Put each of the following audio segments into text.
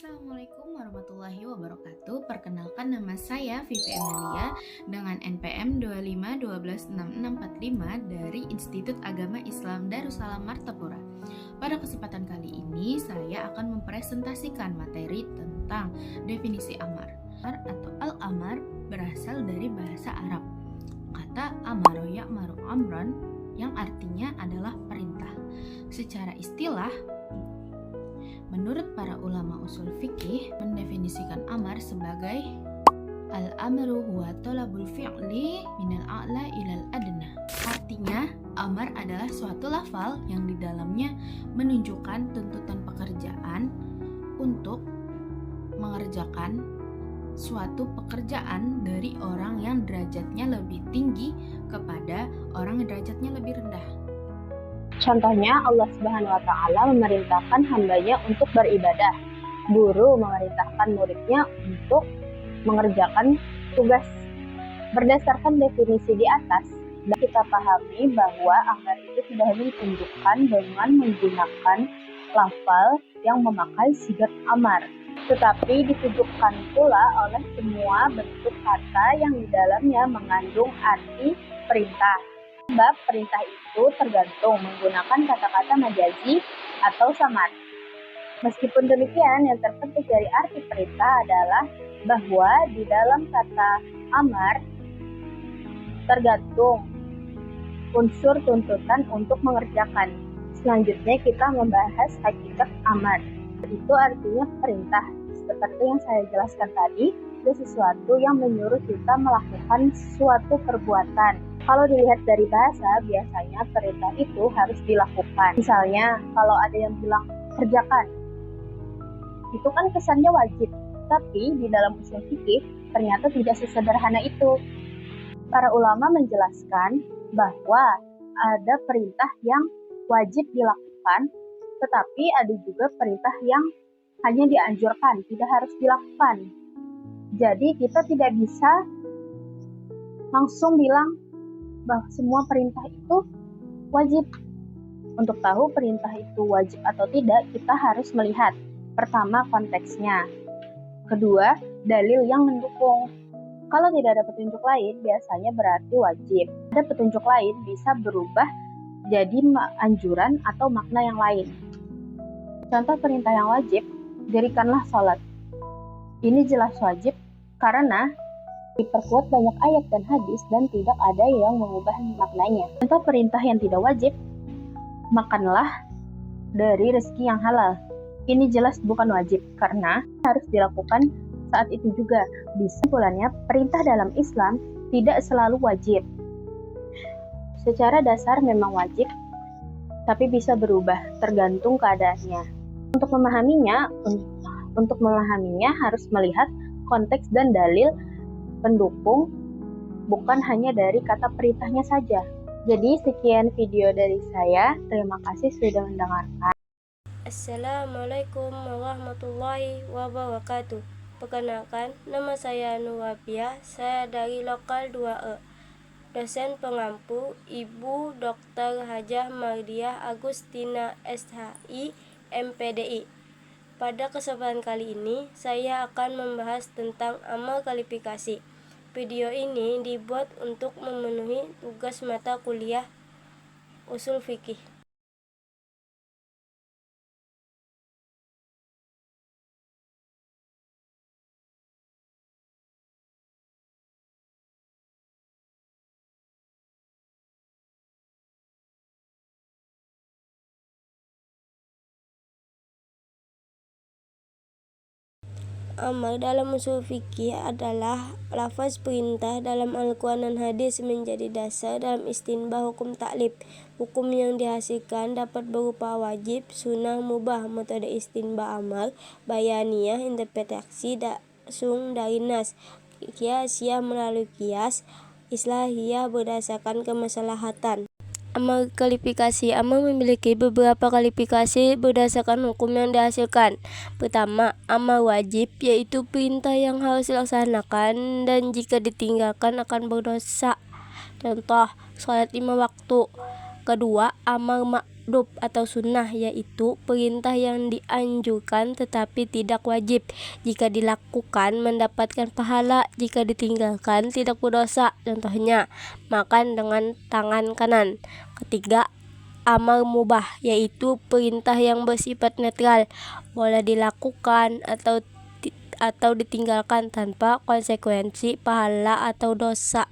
Assalamualaikum warahmatullahi wabarakatuh. Perkenalkan, nama saya Vivi Emilia dengan NPM 25126645 dari Institut Agama Islam Darussalam Martapura. Pada kesempatan kali ini saya akan mempresentasikan materi tentang definisi amar atau al-amar berasal dari bahasa Arab. Kata amaro ya'maru amran yang artinya adalah perintah. Secara istilah, menurut para ulama usul fikih, mendefinisikan amar sebagai al-amru huwa talabul fi'li minal a'la ilal adna. Artinya, amar adalah suatu lafal yang di dalamnya menunjukkan tuntutan pekerjaan untuk mengerjakan suatu pekerjaan dari orang yang derajatnya lebih tinggi kepada orang yang derajatnya lebih rendah. Contohnya, Allah Subhanahu wa Ta'ala memerintahkan hambanya untuk beribadah. Guru memerintahkan muridnya untuk mengerjakan tugas. Berdasarkan definisi di atas, kita pahami bahwa amar itu tidak ditunjukkan dengan menggunakan lafal yang memakai sigat amar, tetapi ditujukan pula oleh semua bentuk kata yang di dalamnya mengandung arti perintah. Sebab perintah itu tergantung menggunakan kata-kata majazi atau samar. Meskipun demikian, yang terpenting dari arti perintah adalah bahwa di dalam kata amar tergantung unsur tuntutan untuk mengerjakan. Selanjutnya kita membahas hakikat amar. Itu artinya perintah. Seperti yang saya jelaskan tadi, itu sesuatu yang menyuruh kita melakukan suatu perbuatan. Kalau dilihat dari bahasa, biasanya perintah itu harus dilakukan. Misalnya, kalau ada yang bilang kerjakan, itu kan kesannya wajib. Tapi di dalam usul fikih, ternyata tidak sesederhana itu. Para ulama menjelaskan bahwa ada perintah yang wajib dilakukan, tetapi ada juga perintah yang hanya dianjurkan, tidak harus dilakukan. Jadi kita tidak bisa langsung bilang bahwa semua perintah itu wajib. Untuk tahu perintah itu wajib atau tidak, kita harus melihat pertama konteksnya, kedua dalil yang mendukung. Kalau tidak ada petunjuk lain, biasanya berarti wajib. Ada petunjuk lain bisa berubah jadi anjuran atau makna yang lain. Contoh perintah yang wajib, dirikanlah sholat. Ini jelas wajib karena diperkuat banyak ayat dan hadis dan tidak ada yang mengubah maknanya. Contoh perintah yang tidak wajib, makanlah dari rezeki yang halal. Ini jelas bukan wajib karena harus dilakukan saat itu juga. Kesimpulannya, perintah dalam Islam tidak selalu wajib. Secara dasar memang wajib, tapi bisa berubah tergantung keadaannya. Untuk memahaminya harus melihat konteks dan dalil pendukung, bukan hanya dari kata perintahnya saja. Jadi sekian video dari saya. Terima kasih sudah mendengarkan. Assalamualaikum warahmatullahi wabarakatuh. Perkenalkan, nama saya Nuwabia. Saya dari Lokal 2E. Dosen pengampu Ibu Dr. Hajah Mardiah Agustina SHI MPDI. Pada kesempatan kali ini, saya akan membahas tentang amal kualifikasi. Video ini dibuat untuk memenuhi tugas mata kuliah usul fikih. Amar dalam usul fikih adalah lafaz perintah dalam Al-Quran dan hadis menjadi dasar dalam istinbah hukum taklif. Hukum yang dihasilkan dapat berupa wajib, sunnah, mubah. Metode istinbah amar bayaniyah, interpretasi langsung dari nas, kiasiyah melalui kias, islahiyah berdasarkan kemaslahatan. Amal kualifikasi. Amal memiliki beberapa kualifikasi berdasarkan hukum yang dihasilkan. Pertama, amal wajib, yaitu perintah yang harus dilaksanakan dan jika ditinggalkan akan berdosa. Contoh, sholat 5 waktu. Kedua, amal mandub atau sunnah, yaitu perintah yang dianjurkan tetapi tidak wajib. Jika dilakukan mendapatkan pahala, jika ditinggalkan tidak berdosa. Contohnya, makan dengan tangan kanan. Ketiga, amal mubah, yaitu perintah yang bersifat netral, boleh dilakukan atau ditinggalkan tanpa konsekuensi pahala atau dosa.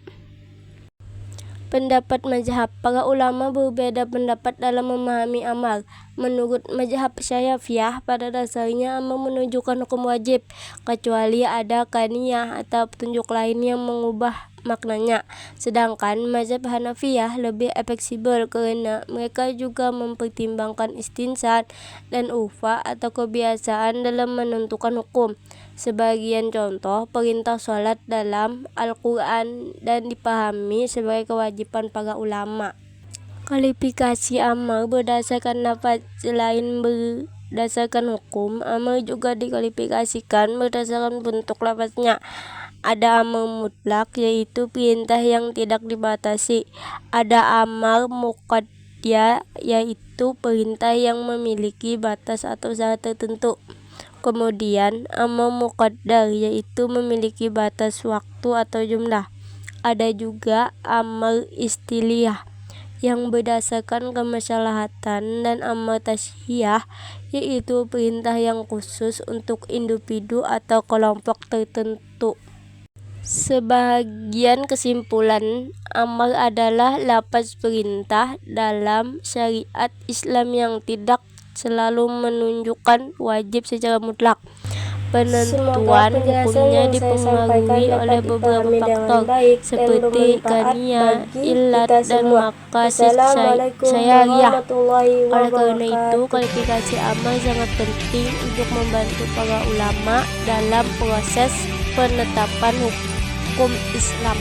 Pendapat mazhab. Para ulama berbeda pendapat dalam memahami amal. Menurut mazhab Syafi'iyah, pada dasarnya amal menunjukkan hukum wajib, kecuali ada kaniyah atau petunjuk lain yang mengubah maknanya. Sedangkan mazhab Hanafiyah lebih fleksibel karena mereka juga mempertimbangkan istinsan dan urfa atau kebiasaan dalam menentukan hukum. Sebagian contoh perintah sholat dalam Al-Quran dan dipahami sebagai kewajiban para ulama. Kualifikasi amal berdasarkan lafaz selain berdasarkan hukum. Amal juga dikualifikasikan berdasarkan bentuk lafaznya. Ada amal mutlak, yaitu perintah yang tidak dibatasi. Ada amal muqayyad, yaitu perintah yang memiliki batas atau syarat tertentu. Kemudian amal muqaddar, yaitu memiliki batas waktu atau jumlah. Ada juga amal istiliyah yang berdasarkan kemaslahatan, dan amal tasyyih, yaitu perintah yang khusus untuk individu atau kelompok tertentu. Sebagian kesimpulan, amal adalah lafaz perintah dalam syariat Islam yang tidak selalu menunjukkan wajib secara mutlak. Penentuan hukumnya dipengaruhi oleh beberapa faktor seperti kaniyah, illat, dan maqasid syariah. Oleh karena itu, kualifikasi amal sangat penting untuk membantu para ulama dalam proses penetapan hukum Islam.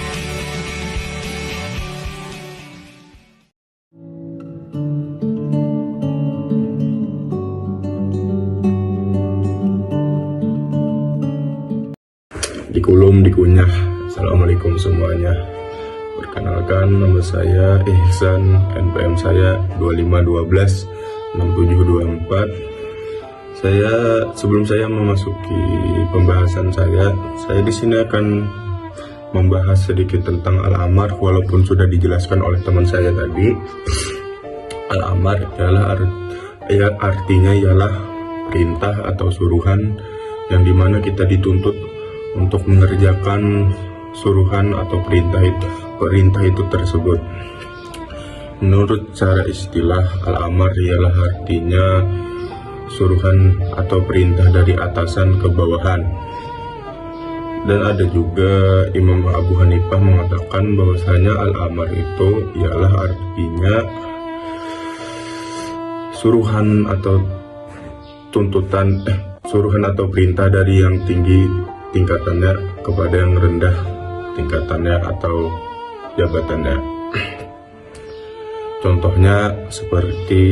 Dikulum dikunyah. Assalamualaikum semuanya. Perkenalkan, nama saya Ihsan, NPM saya 2512 6724. Sebelum saya memasuki pembahasan saya di sini akan membahas sedikit tentang al-amar, walaupun sudah dijelaskan oleh teman saya tadi. Al-amar adalah artinya ialah perintah atau suruhan yang dimana kita dituntut untuk mengerjakan suruhan atau perintah itu tersebut. Menurut cara istilah, al-amar ialah artinya suruhan atau perintah dari atasan ke bawahan. Dan ada juga Imam Abu Hanifah mengatakan bahwasanya al-amar itu ialah artinya suruhan atau suruhan atau perintah dari yang tinggi tingkatannya kepada yang rendah tingkatannya atau jabatannya. Contohnya seperti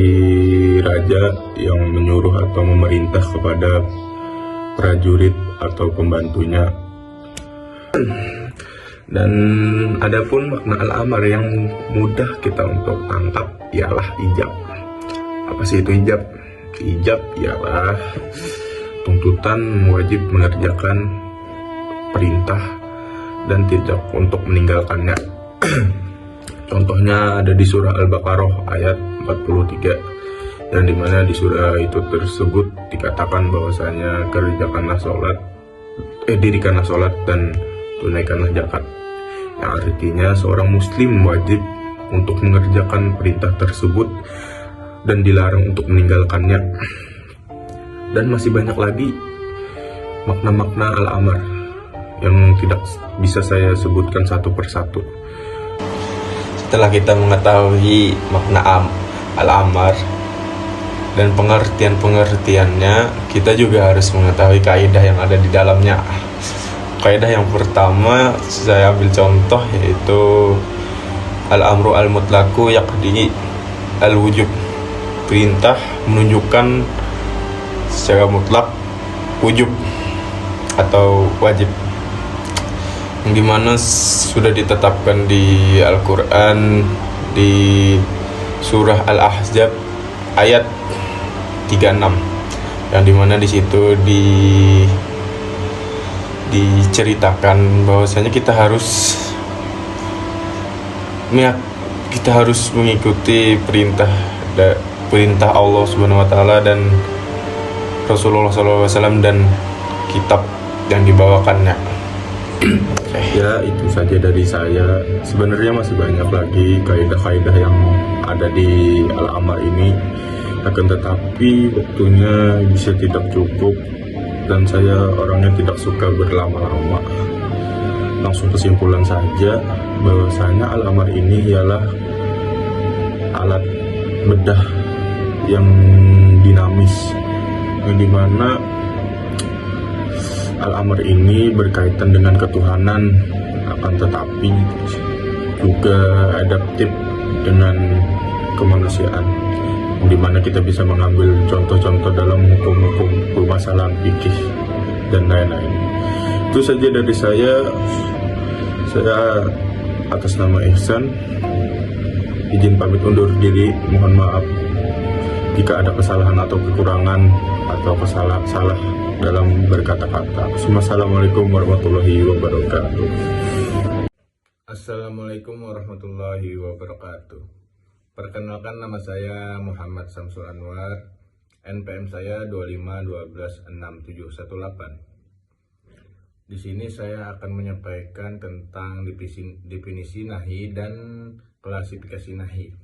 raja yang menyuruh atau memerintah kepada prajurit atau pembantunya. Dan adapun makna al-amar yang mudah kita untuk tangkap ialah ijab. Apa sih itu ijab? Ijab ialah tuntutan wajib mengerjakan perintah dan tidak untuk meninggalkannya. Contohnya ada di surah Al-Baqarah ayat 43, yang dimana di surah itu tersebut dikatakan bahwasanya dirikanlah sholat dan tunaikanlah zakat, yang artinya seorang muslim wajib untuk mengerjakan perintah tersebut dan dilarang untuk meninggalkannya. Dan masih banyak lagi makna-makna al-amar yang tidak bisa saya sebutkan satu persatu. Setelah kita mengetahui makna al-amar dan pengertiannya, kita juga harus mengetahui kaidah yang ada di dalamnya. Kaidah yang pertama saya ambil contoh, yaitu al-amru al-mutlaqu yaqdi al-wujub. Perintah menunjukkan secara mutlak wujub atau wajib, yang dimana sudah ditetapkan di Al-Quran di surah Al-Ahzab ayat 36 yang dimana di situ diceritakan bahwasanya kita harus mengikuti perintah Allah Subhanahu wa taala dan Rasulullah SAW dan kitab yang dibawakannya. Ya, itu saja dari saya. Sebenarnya masih banyak lagi kaidah-kaidah yang ada di Al-Amar ini, akan tetapi waktunya bisa tidak cukup dan saya orangnya tidak suka berlama-lama. Langsung kesimpulan saja bahwasanya Al-Amar ini ialah alat bedah yang dinamis, yang dimana Al-Amr ini berkaitan dengan ketuhanan, akan tetapi juga adaptif dengan kemanusiaan, di mana kita bisa mengambil contoh-contoh dalam hukum-hukum permasalahan fikih dan lain-lain. Itu saja dari saya. Saya atas nama Ihsan izin pamit undur diri. Mohon maaf jika ada kesalahan atau kekurangan atau salah dalam berkata-kata. Assalamualaikum warahmatullahi wabarakatuh. Assalamualaikum warahmatullahi wabarakatuh. Perkenalkan, nama saya Muhammad Samsul Anwar. NPM saya 25126718. Di sini saya akan menyampaikan tentang definisi nahi dan klasifikasi nahi.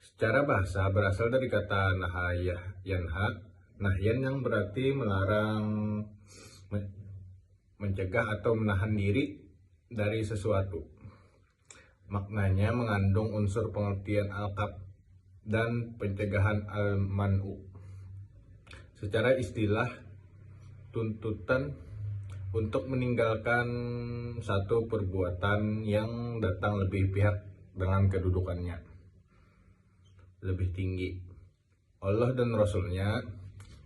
Secara bahasa berasal dari kata nahayah yanha. Nahyan yang berarti melarang, mencegah atau menahan diri dari sesuatu. Maknanya mengandung unsur pengertian al-qab dan pencegahan al-man'u. Secara istilah, tuntutan untuk meninggalkan satu perbuatan yang datang lebih pihak dengan kedudukannya lebih tinggi Allah dan Rasulnya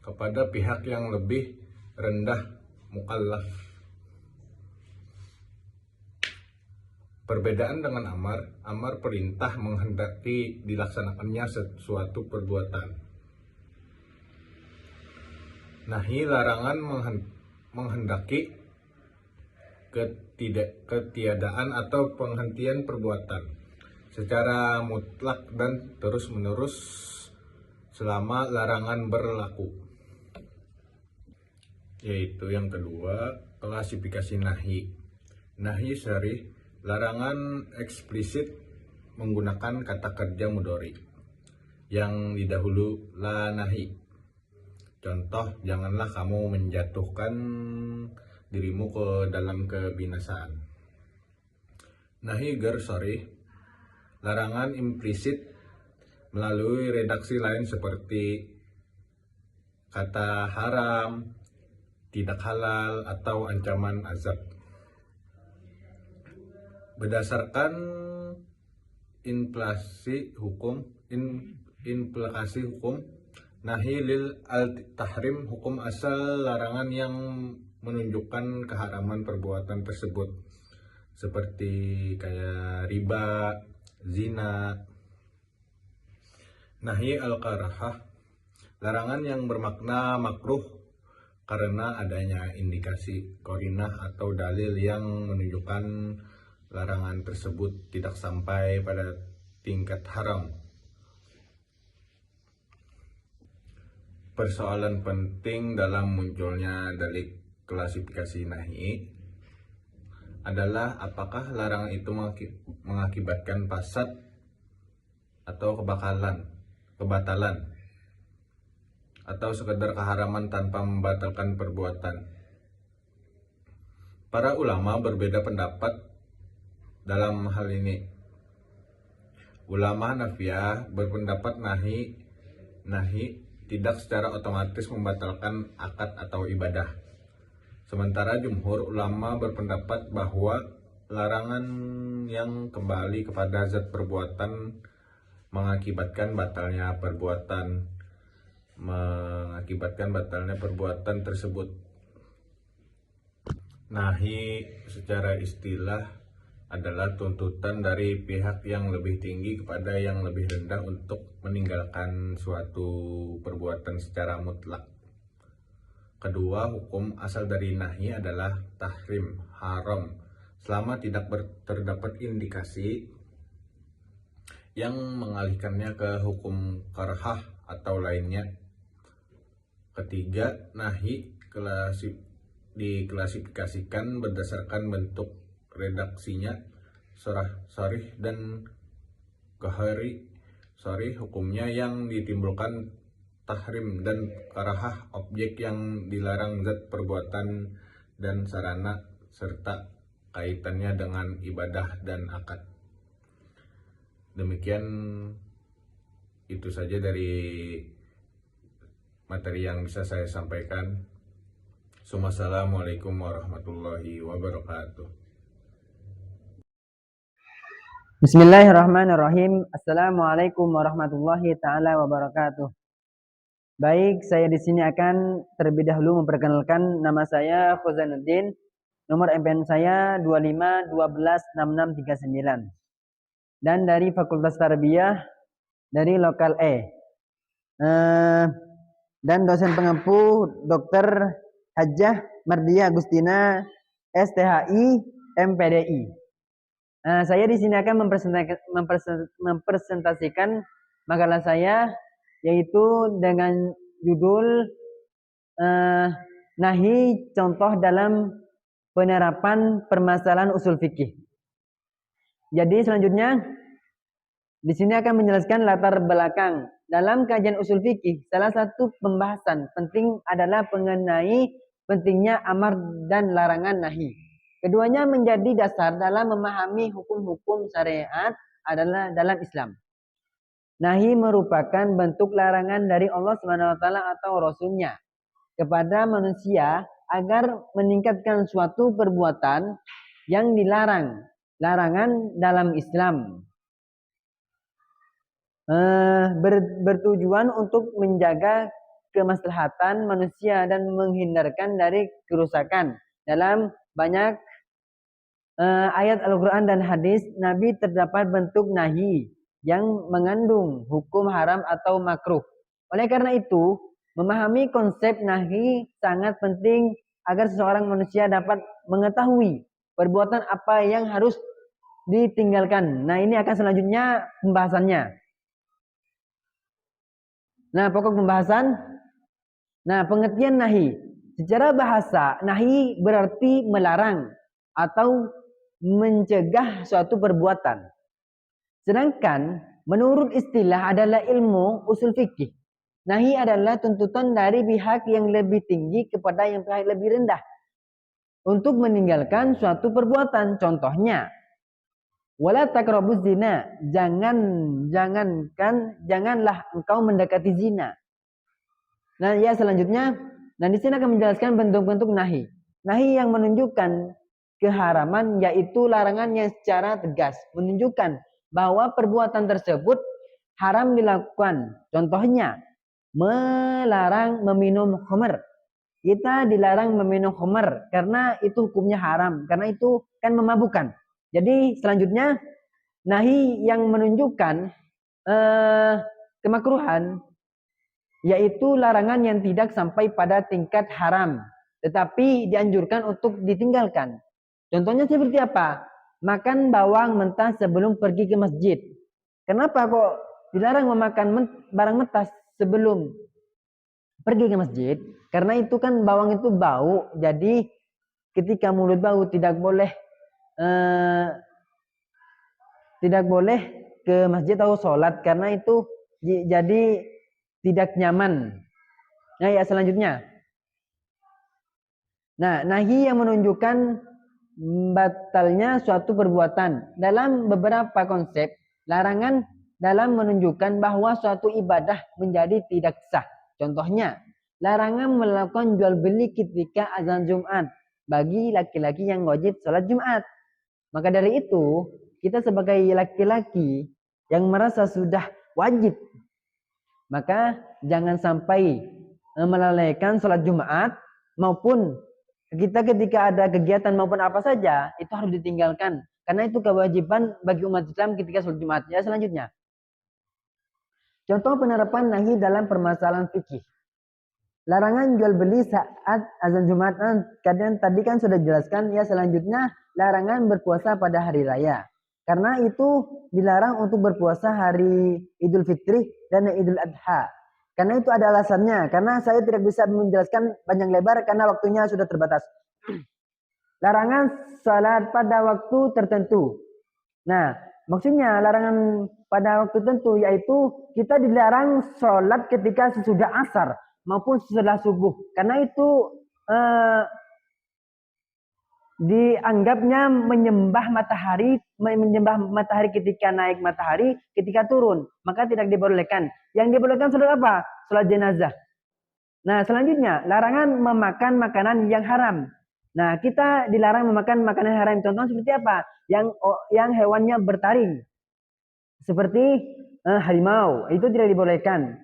kepada pihak yang lebih rendah mukallaf. Perbedaan dengan amar perintah menghendaki dilaksanakannya sesuatu perbuatan. Nahi larangan menghendaki ketiadaan atau penghentian perbuatan secara mutlak dan terus-menerus selama larangan berlaku. Yaitu yang kedua, klasifikasi nahi. Nahi syarih, larangan eksplisit menggunakan kata kerja mudhari yang didahulu la nahi. Contoh, janganlah kamu menjatuhkan dirimu ke dalam kebinasaan. Nahi ghair sharih, larangan implisit melalui redaksi lain seperti kata haram, tidak halal, atau ancaman azab. Berdasarkan implikasi hukum, nahi lil al-tahrim, hukum asal larangan yang menunjukkan keharaman perbuatan tersebut, seperti kayak riba, zina. Nahi al-karahah, larangan yang bermakna makruh karena adanya indikasi qarinah atau dalil yang menunjukkan larangan tersebut tidak sampai pada tingkat haram. Persoalan penting dalam munculnya dalil klasifikasi nahi adalah apakah larangan itu mengakibatkan fasad atau kebatalan atau sekedar keharaman tanpa membatalkan perbuatan. Para ulama berbeda pendapat dalam hal ini. Ulama Hanafiyah berpendapat nahi tidak secara otomatis membatalkan akad atau ibadah. Sementara jumhur ulama berpendapat bahwa larangan yang kembali kepada zat perbuatan mengakibatkan batalnya perbuatan tersebut. Nahi secara istilah adalah tuntutan dari pihak yang lebih tinggi kepada yang lebih rendah untuk meninggalkan suatu perbuatan secara mutlak. Kedua, hukum asal dari nahi adalah tahrim, haram, selama tidak terdapat indikasi yang mengalihkannya ke hukum karhah atau lainnya. Ketiga, nahi diklasifikasikan berdasarkan bentuk redaksinya, sharih dan ghari. Sharih hukumnya yang ditimbulkan tahrim, dan karahah objek yang dilarang, zat perbuatan dan sarana, serta kaitannya dengan ibadah dan akad. Demikian itu saja dari materi yang bisa saya sampaikan. Assalamualaikum warahmatullahi wabarakatuh. Bismillahirrahmanirrahim. Assalamualaikum warahmatullahi taala wabarakatuh. Baik, saya di sini akan terlebih dahulu memperkenalkan nama saya Khuzainuddin. Nomor MPN saya 25126639. Dan dari Fakultas Tarbiyah dari Lokal E. Dan dosen pengampu Dr. Hajjah Mardia Agustina STHI MPDI. Saya di sini akan mempresentasikan makalah saya, yaitu dengan judul nahi contoh dalam penerapan permasalahan usul fikih. Jadi selanjutnya di sini akan menjelaskan latar belakang dalam kajian usul fikih. Salah satu pembahasan penting adalah mengenai pentingnya amar dan larangan nahi. Keduanya menjadi dasar dalam memahami hukum-hukum syariat adalah dalam Islam. Nahi merupakan bentuk larangan dari Allah SWT atau Rasulnya kepada manusia agar meningkatkan suatu perbuatan yang dilarang. Larangan dalam Islam bertujuan untuk menjaga kemaslahatan manusia dan menghindarkan dari kerusakan. Dalam banyak ayat Al-Quran dan hadis Nabi terdapat bentuk nahi yang mengandung hukum haram atau makruh. Oleh karena itu, memahami konsep nahi sangat penting agar seseorang manusia dapat mengetahui perbuatan apa yang harus ditinggalkan. Nah, ini akan selanjutnya pembahasannya. Nah, pokok pembahasan. Nah, pengertian nahi. Secara bahasa, nahi berarti melarang atau mencegah suatu perbuatan. Sedangkan menurut istilah adalah ilmu usul fikih, nahi adalah tuntutan dari pihak yang lebih tinggi kepada yang pihak lebih rendah untuk meninggalkan suatu perbuatan. Contohnya, wala taqrabuz zina, janganlah engkau mendekati zina. Nah, ya selanjutnya, di sini akan menjelaskan bentuk-bentuk nahi. Nahi yang menunjukkan keharaman, yaitu larangan yang secara tegas menunjukkan bahwa perbuatan tersebut haram dilakukan. Contohnya, melarang meminum khamr. Kita dilarang meminum khamr karena itu hukumnya haram, karena itu kan memabukkan. Jadi selanjutnya, nahi yang menunjukkan kemakruhan, yaitu larangan yang tidak sampai pada tingkat haram, tetapi dianjurkan untuk ditinggalkan. Contohnya seperti apa? Makan bawang mentah sebelum pergi ke masjid. Kenapa kok dilarang memakan barang mentah sebelum pergi ke masjid? Karena itu kan bawang itu bau. Jadi ketika mulut bau tidak boleh ke masjid atau sholat, karena itu jadi tidak nyaman. Nah, ya selanjutnya. Nah, nahi yang menunjukkan batalnya suatu perbuatan. Dalam beberapa konsep, larangan dalam menunjukkan bahwa suatu ibadah menjadi tidak sah. Contohnya, larangan melakukan jual beli ketika azan Jumat bagi laki-laki yang wajib sholat Jumat. Maka dari itu, kita sebagai laki-laki yang merasa sudah wajib, maka jangan sampai melalaikan sholat Jumat, maupun kita ketika ada kegiatan maupun apa saja, itu harus ditinggalkan. karena itu kewajiban bagi umat Islam ketika sholat Jumat. Ya, selanjutnya. Contoh penerapan nahi dalam permasalahan fikih. Larangan jual beli saat azan Jumat. Kadang tadi kan sudah dijelaskan. Ya, selanjutnya larangan berpuasa pada hari raya. Karena itu dilarang untuk berpuasa hari Idul Fitri dan Idul Adha. Karena itu ada alasannya. Karena saya tidak bisa menjelaskan panjang lebar karena waktunya sudah terbatas. Larangan salat pada waktu tertentu. Nah, maksudnya larangan pada waktu tertentu yaitu kita dilarang sholat ketika sesudah asar maupun setelah subuh. Karena itu dianggapnya menyembah matahari ketika naik, matahari ketika turun, maka tidak dibolehkan. Yang dibolehkan sholat apa? Sholat jenazah. Nah, selanjutnya larangan memakan makanan yang haram. Nah, kita dilarang memakan makanan haram. Contohnya seperti apa? Yang hewannya bertaring, seperti harimau, itu tidak dibolehkan.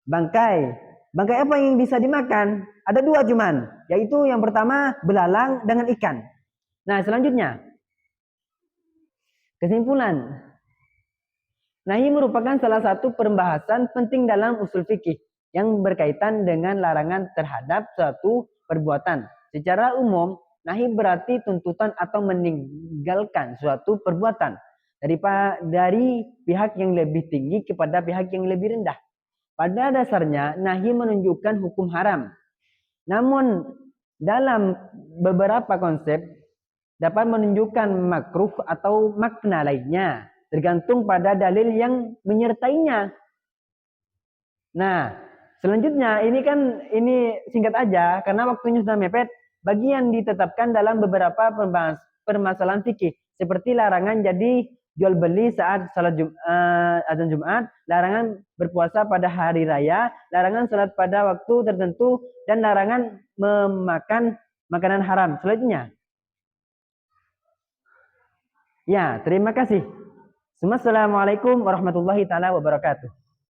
Bangkai apa yang bisa dimakan? Ada dua cuman, yaitu yang pertama belalang dengan ikan. Nah, selanjutnya kesimpulan. Nahi merupakan salah satu pembahasan penting dalam usul fikih yang berkaitan dengan larangan terhadap suatu perbuatan. Secara umum, nahi berarti tuntutan atau meninggalkan suatu perbuatan dari pihak yang lebih tinggi kepada pihak yang lebih rendah. Pada dasarnya, nahi menunjukkan hukum haram. Namun, dalam beberapa konsep dapat menunjukkan makruh atau makna lainnya, tergantung pada dalil yang menyertainya. Nah, selanjutnya ini singkat aja karena waktunya sudah mepet. Bagi yang ditetapkan dalam beberapa permasalahan fikih seperti larangan jadi jual beli saat salat azan Jumat, larangan berpuasa pada hari raya, larangan salat pada waktu tertentu, dan larangan memakan makanan haram. Selanjutnya. Ya, terima kasih. Assalamualaikum warahmatullahi taala wabarakatuh.